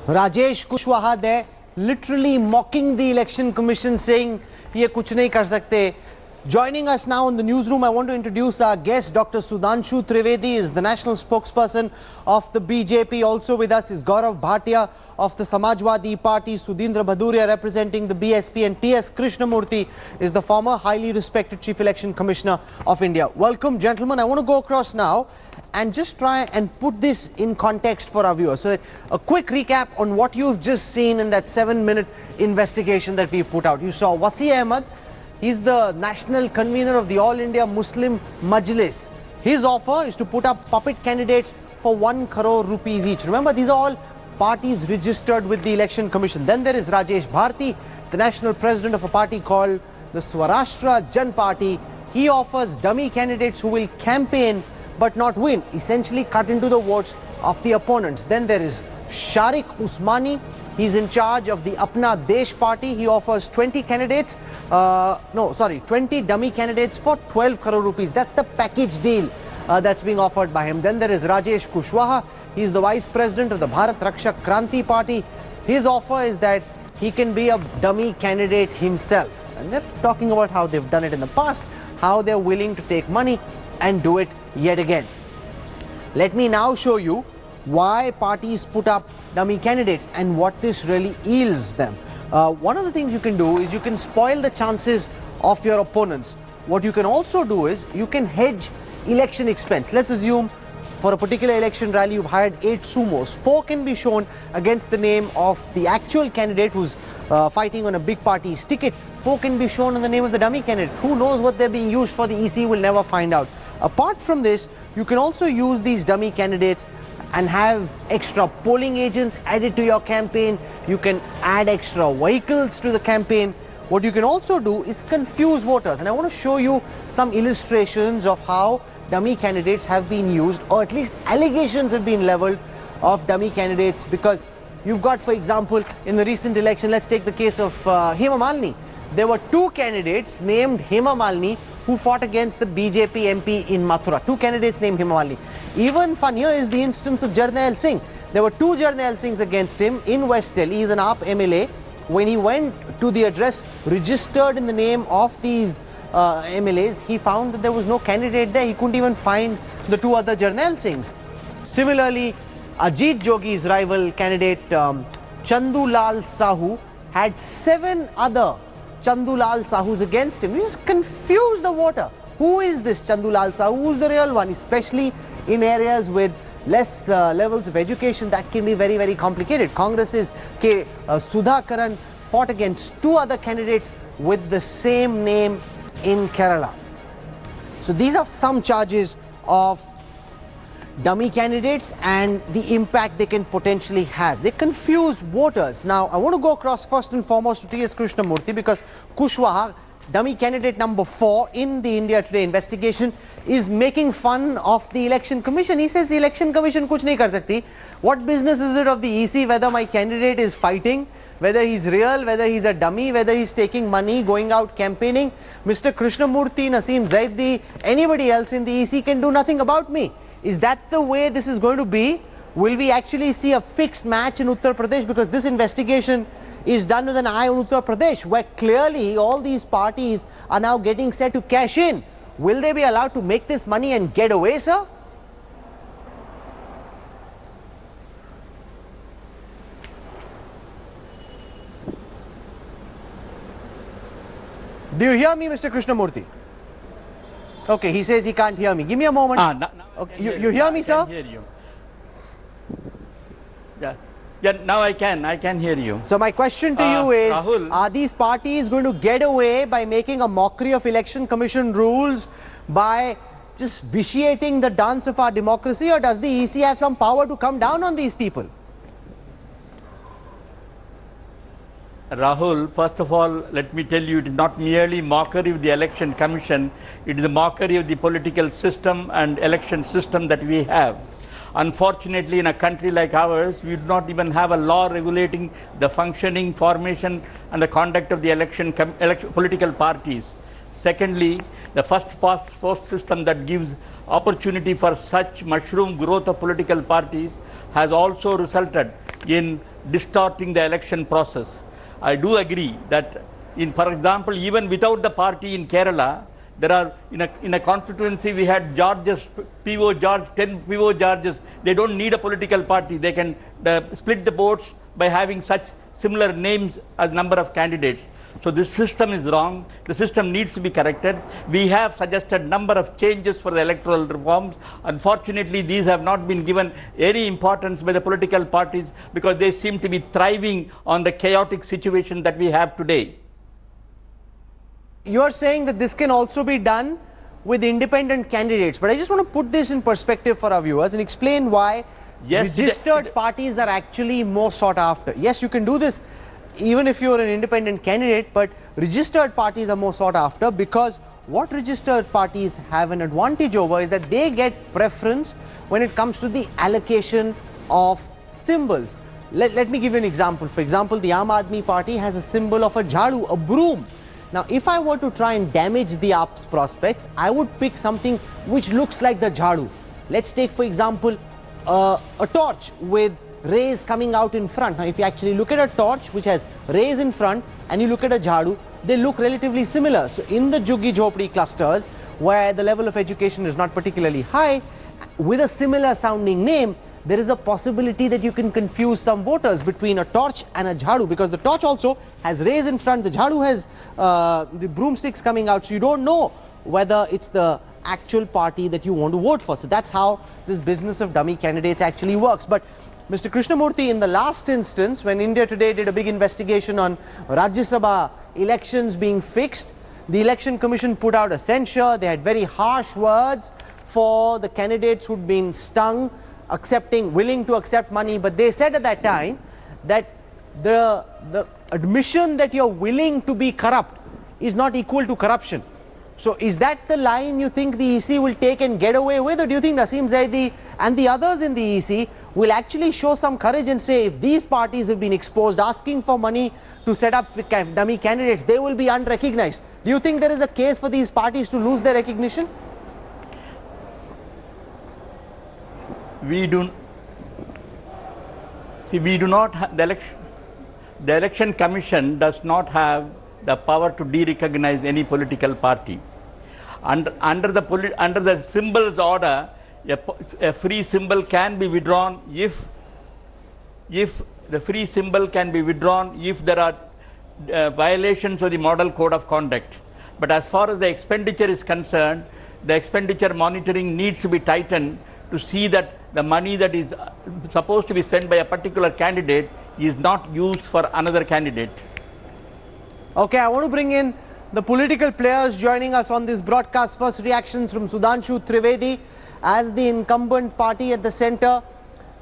Rajesh Kushwaha there literally mocking the election commission, saying ye kuch nahi kar sakte. Joining us now in the newsroom, I want to introduce our guest. Dr. Sudhanshu Trivedi is the national spokesperson of the BJP. Also with us is Gaurav Bhatia of the Samajwadi Party, Sudhindra Bhaduria representing the BSP, and T.S. Krishnamurthy is the former highly respected Chief Election Commissioner of India. Welcome, gentlemen. I want to go across now and just try and put this in context for our viewers. So a quick recap on what you've just seen in that 7-minute investigation that we put out. You saw Wasi Ahmed. He's the national convener of the All India Muslim Majlis. His offer is to put up puppet candidates for 1 crore rupees each. Remember, these are all parties registered with the Election Commission. Then there is Rajesh Bharti, the national president of a party called the Swarashtra Jan Party. He offers dummy candidates who will campaign but not win, essentially cut into the votes of the opponents. Then there is Sharik Usmani. He's in charge of the Apna Desh party. He offers 20 candidates, 20 dummy candidates for 12 crore rupees. That's the package deal that's being offered by him. Then there is Rajesh Kushwaha. He's the vice president of the Bharat Rakshak Kranti party. His offer is that he can be a dummy candidate himself. And they're talking about how they've done it in the past, how they're willing to take money and do it yet again. Let me now show you why parties put up dummy candidates and what this really yields them. One of the things you can do is you can spoil the chances of your opponents. What you can also do is you can hedge election expense. Let's assume for a particular election rally you've hired 8 sumos. 4 can be shown against the name of the actual candidate who's fighting on a big party's ticket. 4 can be shown in the name of the dummy candidate. Who knows what they're being used for? The EC will never find out. Apart from this, you can also use these dummy candidates and have extra polling agents added to your campaign. You can add extra vehicles to the campaign. What you can also do is confuse voters. And I want to show you some illustrations of how dummy candidates have been used, or at least allegations have been leveled of dummy candidates. Because you've got, for example, in the recent election, let's take the case of Hema Malini. There were 2 candidates named Hema Malini who fought against the BJP MP in Mathura. 2 candidates named Hema Malini. Even funnier is the instance of Jarnail Singh. There were 2 Jarnail Singhs against him in West Delhi. He's an AAP MLA. When he went to the address registered in the name of these MLAs, he found that there was no candidate there. He couldn't even find the 2 other Jarnail Singhs. Similarly, Ajit Jogi's rival candidate Chandu Lal Sahu had 7 other Chandu Lal Sahus against him. You just confuse the voter. Who is this Chandu Lal Sahu? Who's the real one? Especially in areas with less levels of education, that can be very, very complicated. Congress's Sudhakaran fought against 2 other candidates with the same name in Kerala. So these are some charges of dummy candidates and the impact they can potentially have. They confuse voters. Now, I want to go across first and foremost to T.S. Krishnamurthy, because Kushwaha, dummy candidate number 4 in the India Today investigation, is making fun of the Election Commission. He says the Election Commission kuch nahi kar sakti. What business is it of the EC whether my candidate is fighting, whether he's real, whether he's a dummy, whether he's taking money, going out campaigning? Mr. Krishnamurthy, Naseem Zaidi, anybody else in the EC can do nothing about me. Is that the way this is going to be? Will we actually see a fixed match in Uttar Pradesh? Because this investigation is done with an eye on Uttar Pradesh, where clearly all these parties are now getting set to cash in. Will they be allowed to make this money and get away, sir? Do you hear me, Mr. Krishnamurthy? Okay, he says he can't hear me. Give me a moment. Okay, you hear me, sir? I can hear you. Yeah, now I can hear you. So my question to you is, Rahul, are these parties going to get away by making a mockery of Election Commission rules, by just vitiating the dance of our democracy, or does the EC have some power to come down on these people? Rahul, first of all, let me tell you, it is not merely mockery of the Election Commission, it is a mockery of the political system and election system that we have. Unfortunately, in a country like ours, we do not even have a law regulating the functioning, formation and the conduct of the political parties. Secondly, the first past post system that gives opportunity for such mushroom growth of political parties has also resulted in distorting the election process. I do agree that, for example, even without the party in Kerala, there are in a constituency we had Georges, PO George, 10 PO Georges. They don't need a political party. They can split the votes by having such similar names as number of candidates. So this system is wrong. The system needs to be corrected. We have suggested number of changes for the electoral reforms. Unfortunately, these have not been given any importance by the political parties because they seem to be thriving on the chaotic situation that we have today. You are saying that this can also be done with independent candidates, but I just want to put this in perspective for our viewers and explain why registered parties are actually more sought after. Yes, you can do this even if you are an independent candidate, but registered parties are more sought after because what registered parties have an advantage over is that they get preference when it comes to the allocation of symbols. Let me give you an example. For example, the Aam Aadmi Party has a symbol of a jhadu, a broom. Now, if I were to try and damage the AAP's prospects, I would pick something which looks like the jhadu. Let's take, for example, a torch with rays coming out in front. Now, if you actually look at a torch which has rays in front and you look at a jhadu, they look relatively similar. So, in the Juggi Jhopdi clusters, where the level of education is not particularly high, with a similar sounding name, there is a possibility that you can confuse some voters between a torch and a jhadu, because the torch also has rays in front, the jhadu has the broomsticks coming out, so you don't know whether it's the actual party that you want to vote for. So that's how this business of dummy candidates actually works. But Mr. Krishnamurthy, in the last instance, when India Today did a big investigation on Rajya Sabha elections being fixed, the Election Commission put out a censure. They had very harsh words for the candidates who'd been stung, willing to accept money, but they said at that time that the admission that you're willing to be corrupt is not equal to corruption. So is that the line you think the EC will take and get away with, or do you think Naseem Zaidi and the others in the EC will actually show some courage and say if these parties have been exposed asking for money to set up dummy candidates, they will be unrecognized? Do you think there is a case for these parties to lose their recognition? We do not have the election commission does not have the power to de-recognize any political party. Under the symbols order, a free symbol can be withdrawn if the free symbol can be withdrawn if there are violations of the model code of conduct. But as far as the expenditure is concerned, the expenditure monitoring needs to be tightened to see that the money that is supposed to be spent by a particular candidate is not used for another candidate. Okay, I want to bring in the political players joining us on this broadcast. First reactions from Sudhanshu Trivedi as the incumbent party at the center.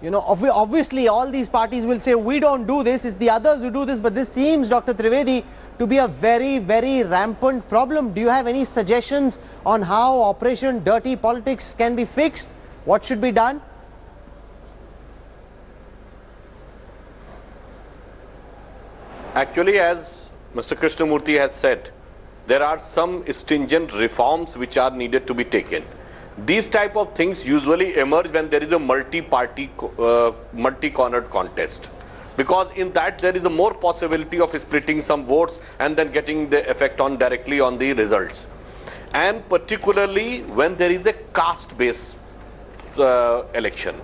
You know, obviously all these parties will say we don't do this, it's the others who do this, but this seems, Dr. Trivedi, to be a very, very rampant problem. Do you have any suggestions on how Operation Dirty Politics can be fixed? What should be done? Actually, as Mr. Krishnamurthy has said, there are some stringent reforms which are needed to be taken. These type of things usually emerge when there is a multi-party, multi-cornered contest. Because in that there is a more possibility of splitting some votes and then getting the effect directly on the results. And particularly when there is a caste-based election.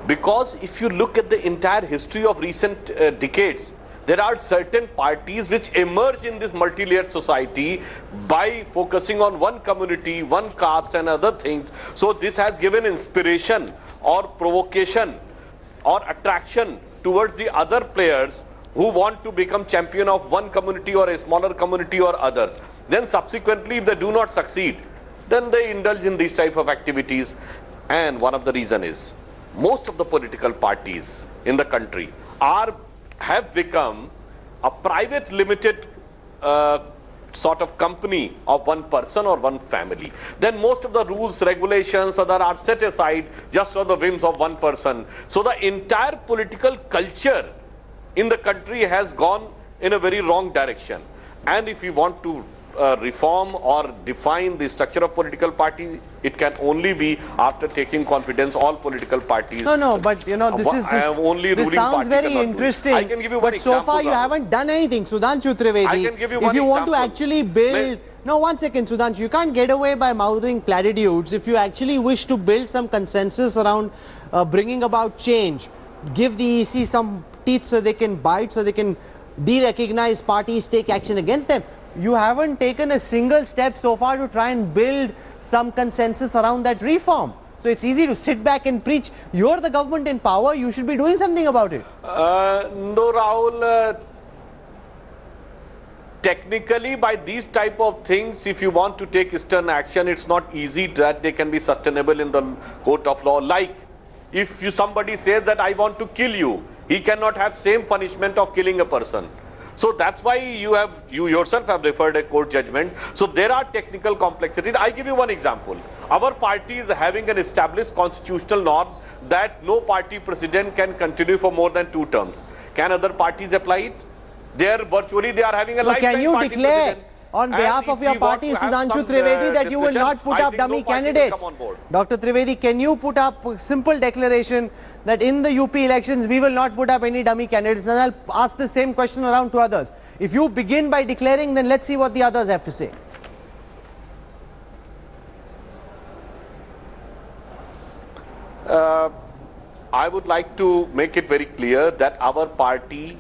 Because if you look at the entire history of recent decades, there are certain parties which emerge in this multi-layered society by focusing on one community, one caste and other things. So this has given inspiration or provocation or attraction towards the other players who want to become champion of one community or a smaller community or others. Then subsequently, if they do not succeed, then they indulge in these type of activities. And one of the reasons is most of the political parties in the country have become a private limited sort of company of one person or one family. Then most of the rules, regulations, other are set aside just on the whims of one person. So the entire political culture in the country has gone in a very wrong direction. And if we want to reform or define the structure of political party, it can only be after taking confidence all political parties. No, but you know, this only this ruling sounds party very cannot do it. interesting. I can give you but one so example, far you Rahul. haven't done anything, Sudhanshu Trivedi. I can give you if one you want to example. actually build, no, 1 second, Sudhanshu, you can't get away by mouthing platitudes. If you actually wish to build some consensus around bringing about change, give the EC some teeth so they can bite, so they can de-recognize parties, take action against them. You haven't taken a single step so far to try and build some consensus around that reform. So it's easy to sit back and preach. You're the government in power, you should be doing something about it. No, Rahul. Technically, by these type of things, if you want to take stern action, it's not easy that they can be sustainable in the court of law. Like, if somebody says that I want to kill you, he cannot have same punishment of killing a person. So that's why you yourself have referred a court judgment. So there are technical complexities. I give you one example. Our party is having an established constitutional norm that no party president can continue for more than 2 terms. Can other parties apply it? They are having a lifetime Can you party declare president. on behalf of your party, Sudhanshu Trivedi, that you will not put up dummy candidates? Dr. Trivedi, can you put up a simple declaration that in the UP elections we will not put up any dummy candidates? And I'll ask the same question around to others. If you begin by declaring, then let's see what the others have to say. I would like to make it very clear that our party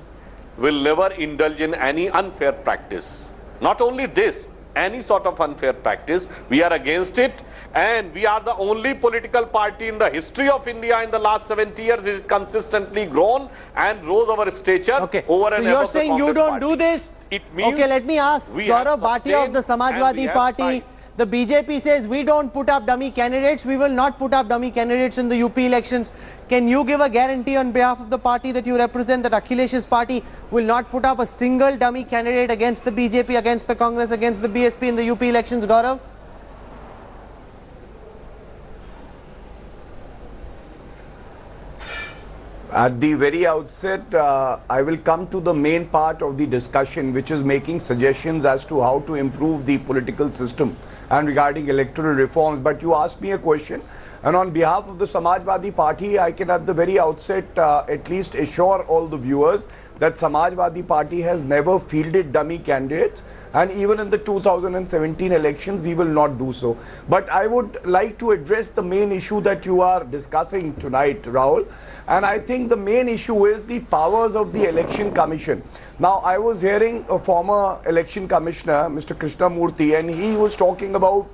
will never indulge in any unfair practice. Not only this, any sort of unfair practice, we are against it, and we are the only political party in the history of India in the last 70 years which has consistently grown and rose over stature over and above the So you're saying you don't do this? It means okay, let me ask Gaurav Bhatia of the Samajwadi Party. The BJP says we don't put up dummy candidates, we will not put up dummy candidates in the UP elections. Can you give a guarantee on behalf of the party that you represent that Akhilesh's party will not put up a single dummy candidate against the BJP, against the Congress, against the BSP in the UP elections, Gaurav? At the very outset, I will come to the main part of the discussion, which is making suggestions as to how to improve the political system and regarding electoral reforms. But you asked me a question, and on behalf of the Samajwadi Party, I can at the very outset at least assure all the viewers that Samajwadi Party has never fielded dummy candidates, and even in the 2017 elections we will not do so. But I would like to address the main issue that you are discussing tonight, Rahul. And I think the main issue is the powers of the Election Commission. Now, I was hearing a former Election Commissioner, Mr. Krishnamurthy, and he was talking about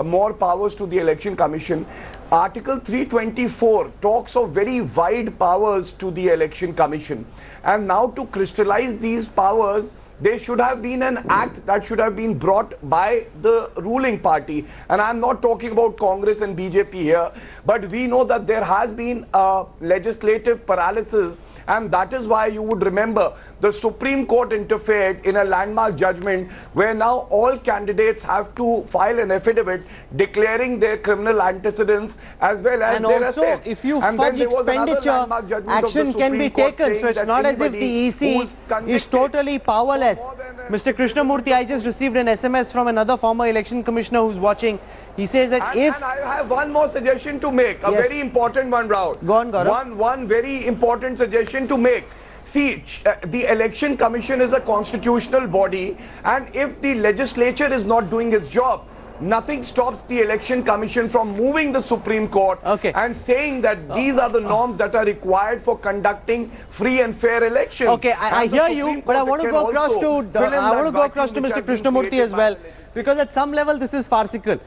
more powers to the Election Commission. Article 324 talks of very wide powers to the Election Commission. And now to crystallize these powers, there should have been an act that should have been brought by the ruling party. And I'm not talking about Congress and BJP here, but we know that there has been a legislative paralysis, and that is why you would remember the Supreme Court interfered in a landmark judgment where now all candidates have to file an affidavit declaring their criminal antecedents as well as and their also assets. if you And fudge then there was another expenditure, landmark judgment of the action can be Supreme Court taken. So saying it's that not as if anybody the EC who is convicted is totally powerless. Mr. Krishnamurthy, I just received an SMS from another former election commissioner who's watching. He says that And I have one more suggestion to make, a very important one, Rahul. Go on, Gaurav. One very important suggestion to make. See, the Election Commission is a constitutional body, and if the legislature is not doing its job, nothing stops the Election Commission from moving the Supreme Court and saying that these are the norms that are required for conducting free and fair elections. Okay, I hear you, but I want to go across to Mr. Krishnamurthy as well, because at some level this is farcical.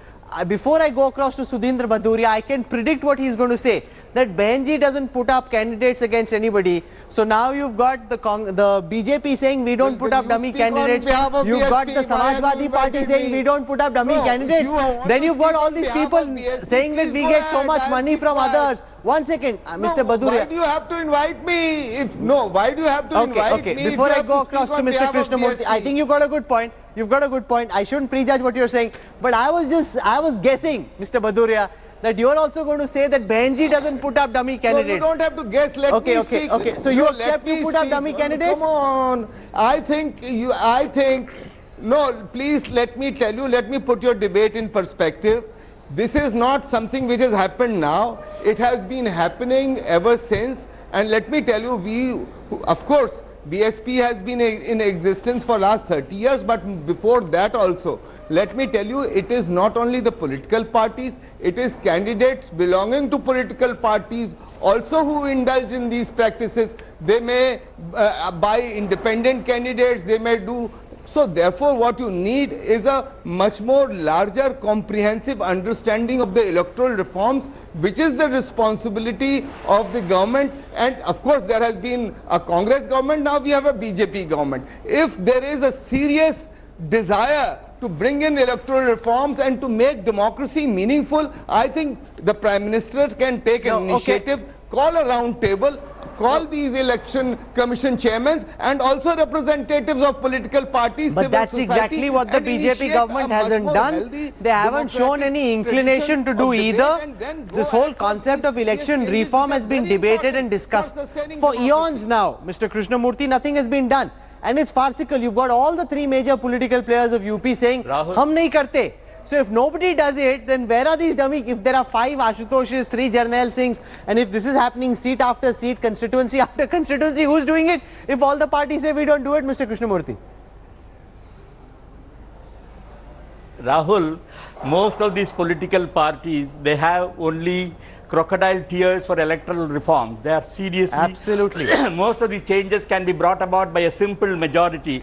Before I go across to Sudhindra Bhaduria, I can predict what he's going to say, that Behenji doesn't put up candidates against anybody. So now you've got the BJP saying we don't put up dummy candidates. You've got the Samajwadi Party saying we don't put up dummy candidates. Then you've got all these people saying that we get so much money from others. 1 second, Mr. Bhaduria. Why do you have to invite me? Why do you have to invite me? Before I go across to Mr. Krishnamurthy, I think you've got a good point. You've got a good point. I shouldn't prejudge what you're saying. But I was guessing, Mr. Bhaduria, that you're also going to say that Behenji doesn't put up dummy candidates. No, you don't have to guess. Let me speak. Okay. So you accept you put up dummy candidates? Come on. I think No, please let me tell you, let me put your debate in perspective. This is not something which has happened now. It has been happening ever since. And let me tell you, of course, BSP has been in existence for last 30 years, but before that also. Let me tell you, it is not only the political parties, it is candidates belonging to political parties also who indulge in these practices. They may buy independent candidates, they may do. So therefore what you need is a much more larger comprehensive understanding of the electoral reforms, which is the responsibility of the government. And of course there has been a Congress government, now we have a BJP government. If there is a serious desire to bring in electoral reforms and to make democracy meaningful, I think the Prime Minister can take an initiative, call a round table, call these election commission chairmen and also representatives of political parties. But that's exactly what the BJP government hasn't done. They haven't shown any inclination to do either. This whole concept of election reform has been debated and discussed for eons now. Mr. Krishnamurthy, nothing has been done. And it's farcical. You've got all the three major political players of UP saying, "Hum nahi karte." So if nobody does it, then where are these dummy? If there are 5 Ashutoshes, 3 Jarnail Singhs, and if this is happening seat after seat, constituency after constituency, who's doing it? If all the parties say we don't do it, Mr. Krishnamurthy. Rahul, most of these political parties, they have only crocodile tears for electoral reform. They are seriously... Absolutely. Most of the changes can be brought about by a simple majority,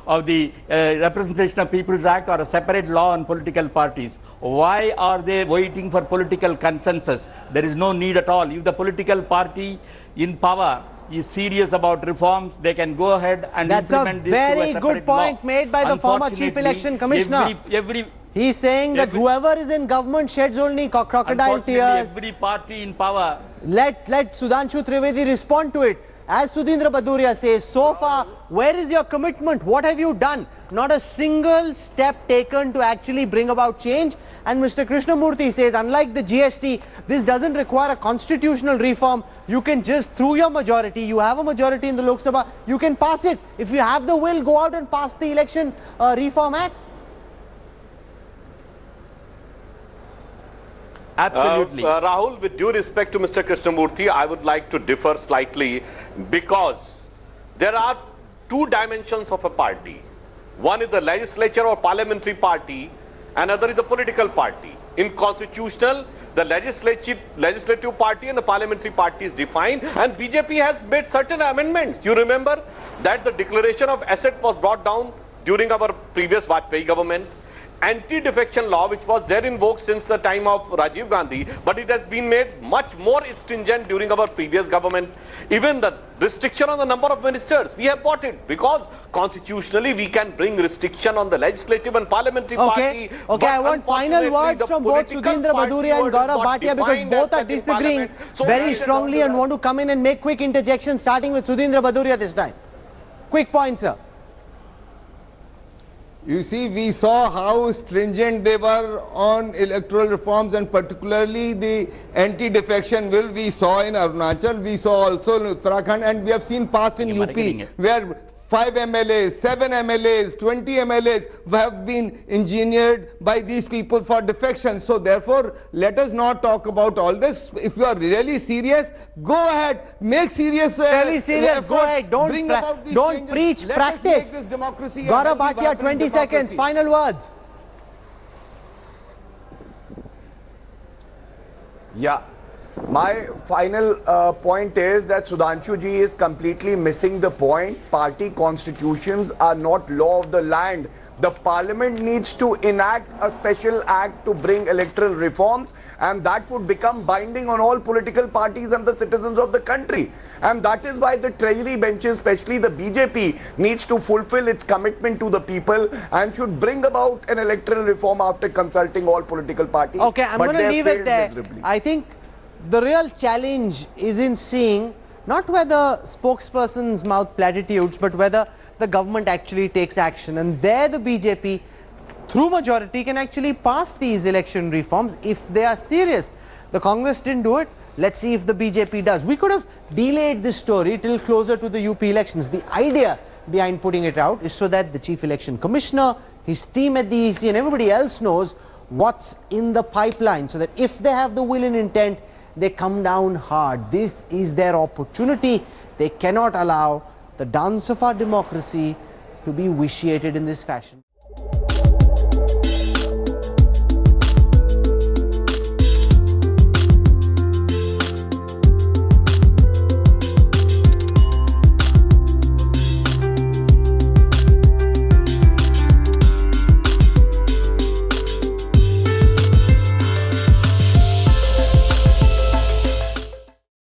of the Representation of People's Act or a separate law on political parties. Why are they waiting for political consensus? There is no need at all. If the political party in power is serious about reforms, they can go ahead and implement this. That's a very good point made by the former Chief Election Commissioner. He's saying that whoever is in government sheds only crocodile tears. Every party in power. Let Sudhanshu Trivedi respond to it. As Sudhindra Baduria says, so far, where is your commitment? What have you done? Not a single step taken to actually bring about change. And Mr. Krishnamurthy says, unlike the GST, this doesn't require a constitutional reform. You can just, through your majority, you have a majority in the Lok Sabha, you can pass it. If you have the will, go out and pass the Election Reform Act. Absolutely. Rahul, with due respect to Mr. Krishnamurthy, I would like to differ slightly because there are 2 dimensions of a party. One is the legislature or parliamentary party, another is the political party. In constitutional, the legislative party and the parliamentary party is defined, and BJP has made certain amendments. You remember that the declaration of asset was brought down during our previous Vajpayee government. Anti-defection law, which was there in vogue since the time of Rajiv Gandhi, but it has been made much more stringent during our previous government. Even the restriction on the number of ministers, we have bought it because constitutionally we can bring restriction on the legislative and parliamentary party. Okay, I want final words from both Sudhindra Baduria and Gaurav Bhatia because both are disagreeing very strongly and want to come in and make quick interjections, starting with Sudhindra Baduria this time. Quick point, sir. You see, we saw how stringent they were on electoral reforms and particularly the anti-defection bill we saw in Arunachal, we saw also in Uttarakhand, and we have seen past in UP where 5 MLAs, 7 MLAs, 20 MLAs have been engineered by these people for defection. So therefore, let us not talk about all this. If you are really serious, go ahead, make serious. Really serious, go ahead. Don't preach, practice. Gaurav Bhatia, 20 seconds, final words. Yeah. My final point is that Sudhanshu ji is completely missing the point. Party constitutions are not law of the land. The parliament needs to enact a special act to bring electoral reforms, and that would become binding on all political parties and the citizens of the country. And that is why the treasury benches, especially the BJP, needs to fulfill its commitment to the people and should bring about an electoral reform after consulting all political parties. Okay, I'm going to leave it there. I think the real challenge is in seeing not whether spokespersons mouth platitudes, but whether the government actually takes action. And there the BJP, through majority, can actually pass these election reforms if they are serious. The Congress didn't do it. Let's see if the BJP does. We could have delayed this story till closer to the UP elections. The idea behind putting it out is so that the Chief Election Commissioner, his team at the EC and everybody else knows what's in the pipeline, so that if they have the will and intent, they come down hard. This is their opportunity. They cannot allow the dance of our democracy to be vitiated in this fashion.